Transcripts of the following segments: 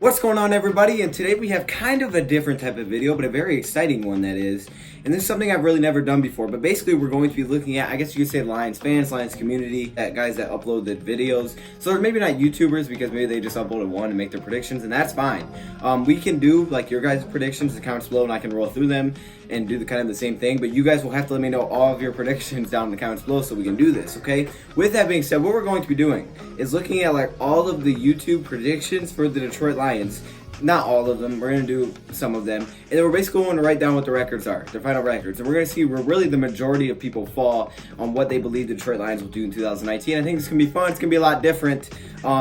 What's going on, everybody? And today we have kind of a different type of video, but a very exciting one, that is. And this is something I've really never done before, but basically we're going to be looking at, I guess you could say, Lions fans, Lions community, guys that upload the videos. So they're maybe not YouTubers because maybe they just uploaded one and make their predictions, and that's fine. We can do like your guys' predictions in the comments below, and I can roll through them and do the kind of the same thing, but you guys will have to let me know all of your predictions down in the comments below so we can do this, okay? With that being said, what we're going to be doing is looking at like all of the YouTube predictions for the Detroit Lions. Not all of them, we're going to do some of them, and then we're basically going to write down what the records are, their final records, and we're going to see where really the majority of people fall on what they believe the Detroit Lions will do in 2019. I think it's going to be fun, it's going to be a lot different.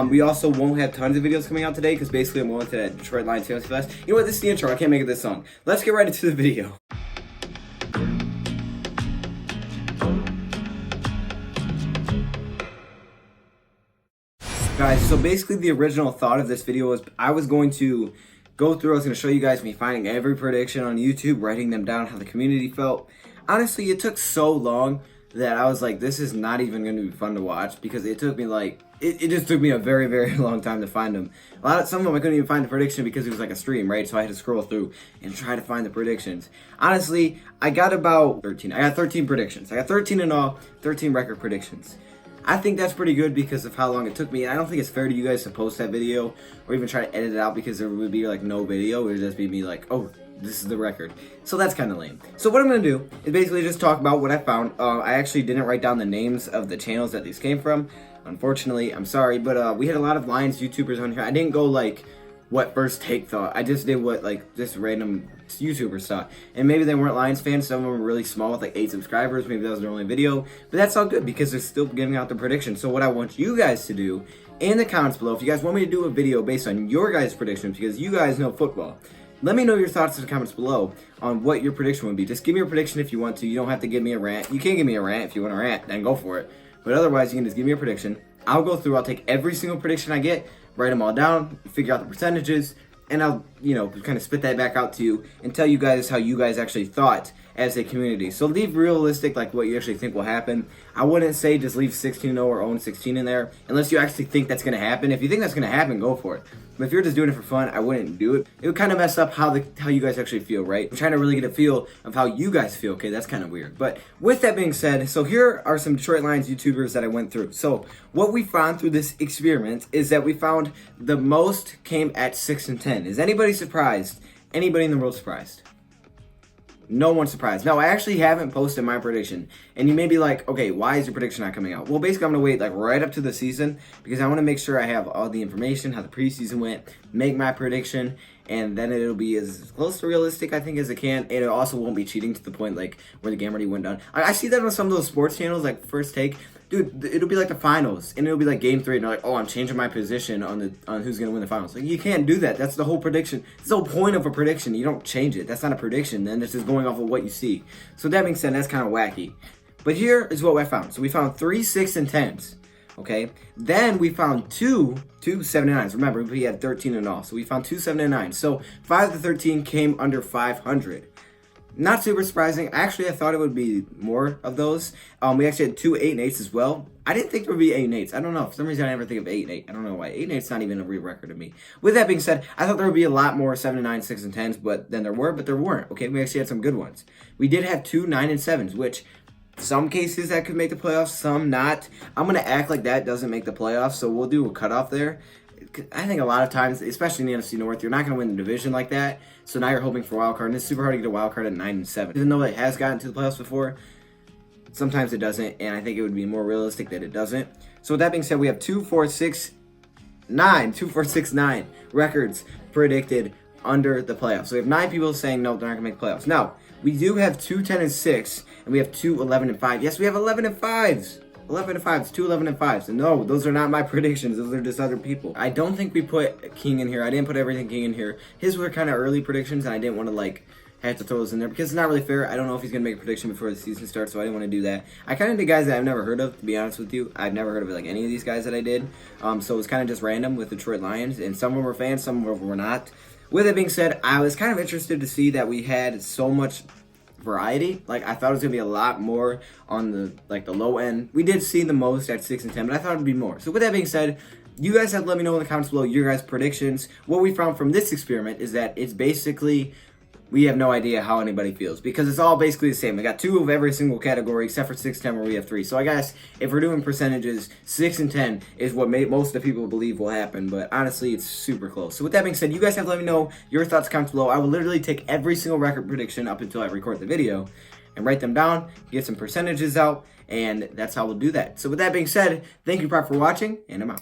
We also won't have tons of videos coming out today because basically I'm going to that Detroit Lions Fantasy Fest. You know what, this is the intro, I can't make it this song. Let's get right into the video. Guys, so basically the original thought of this video was I was going to go through, I was going to show you guys me finding every prediction on YouTube, writing them down, how the community felt. Honestly, it took so long that I was like, this is not even going to be fun to watch because it took me like, it just took me a very, very long time to find them. Some of them I couldn't even find the prediction because it was like a stream, right? So I had to scroll through and try to find the predictions. Honestly, I got about 13. I got 13 predictions. I got 13 in all, 13 record predictions. I think that's pretty good because of how long it took me. And I don't think it's fair to you guys to post that video or even try to edit it out because there would be like no video. It would just be me like, oh, this is the record. So that's kind of lame. So what I'm going to do is basically just talk about what I found. I actually didn't write down the names of the channels that these came from. Unfortunately, I'm sorry, but we had a lot of Lions YouTubers on here. I didn't go like what First Take thought. I just did what like just random YouTubers thought. And maybe they weren't Lions fans. Some of them were really small with like 8 subscribers. Maybe that was their only video. But that's all good because they're still giving out the predictions. So what I want you guys to do in the comments below, if you guys want me to do a video based on your guys' predictions, because you guys know football, let me know your thoughts in the comments below on what your prediction would be. Just give me a prediction if you want to. You don't have to give me a rant. You can give me a rant if you want to rant, then go for it. But otherwise, you can just give me a prediction. I'll go through, I'll take every single prediction I get, write them all down, figure out the percentages, and I'll, kind of spit that back out to you and tell you guys how you guys actually thought as a community. So leave realistic, like what you actually think will happen. I wouldn't say just leave 16-0 or own 16 in there unless you actually think that's going to happen. If you think that's going to happen, go for it. But if you're just doing it for fun, I wouldn't do it. It would kind of mess up how you guys actually feel, right? I'm trying to really get a feel of how you guys feel. Okay, that's kind of weird. But with that being said, so here are some Detroit Lions YouTubers that I went through. So what we found through this experiment is that we found the most came at 6 and 10. Is anybody surprised? Anybody in the world surprised? No one's surprised. Now, I actually haven't posted my prediction. And you may be like, okay, why is your prediction not coming out? Well, basically, I'm going to wait like right up to the season because I want to make sure I have all the information, how the preseason went, make my prediction, and then it'll be as close to realistic, I think, as it can. And it also won't be cheating to the point like where the game already went down. I see that on some of those sports channels, like First Take. Dude, it'll be like the finals, and it'll be like game 3, and they're like, oh, I'm changing my position on who's going to win the finals. Like, you can't do that. That's the whole prediction. That's the whole point of a prediction. You don't change it. That's not a prediction, then. It's just going off of what you see. So that being said, that's kind of wacky. But here is what I found. So we found 3, 6, and 10s. Okay? Then we found two 7 and 9s. Remember, we had 13 in all. So we found 2 7 and 9s. So 5 to 13 came under 500. Not super surprising. Actually, I thought it would be more of those. We actually had 2 8 and 8s as well. I didn't think there would be 8 and 8s. I don't know. For some reason, I never think of 8 and 8. I don't know why. 8 and 8 is not even a real record to me. With that being said, I thought there would be a lot more 7 and 9, 6 and 10s, but there weren't. Okay, we actually had some good ones. We did have 2 9 and 7s, which some cases that could make the playoffs, some not. I'm going to act like that doesn't make the playoffs, so we'll do a cutoff there. I think a lot of times, especially in the NFC North, you're not going to win the division like that. So now you're hoping for a wild card, and it's super hard to get a wild card at 9 and 7. Even though it has gotten to the playoffs before, sometimes it doesn't, and I think it would be more realistic that it doesn't. So with that being said, we have 2 4 6 9 records predicted under the playoffs. So we have 9 people saying no, they're not going to make playoffs. Now, we do have 2 10 and 6, and we have 2 11 and 5. Yes, we have 11 and 5s. 11 and 5s, 2 11 and 5s. And no, those are not my predictions. Those are just other people. I don't think we put King in here. I didn't put everything King in here. His were kind of early predictions, and I didn't want to have to throw those in there because it's not really fair. I don't know if he's going to make a prediction before the season starts, so I didn't want to do that. I kind of did guys that I've never heard of, to be honest with you. I've never heard of like any of these guys that I did. So it was kind of just random with Detroit Lions, and some of them were fans, some of them were not. With that being said, I was kind of interested to see that we had so much variety. Like, I thought it was gonna be a lot more on the low end. We did see the most at 6 and 10, but I thought it'd be more. So with that being said, you guys have to let me know in the comments below your guys' predictions. What we found from this experiment is that it's basically, we have no idea how anybody feels because it's all basically the same. I got 2 of every single category except for 6 and 10 where we have 3. So I guess if we're doing percentages, 6 and 10 is what most of the people believe will happen. But honestly, it's super close. So with that being said, you guys have to let me know your thoughts in the comments below. I will literally take every single record prediction up until I record the video and write them down, get some percentages out, and that's how we'll do that. So with that being said, thank you for watching, and I'm out.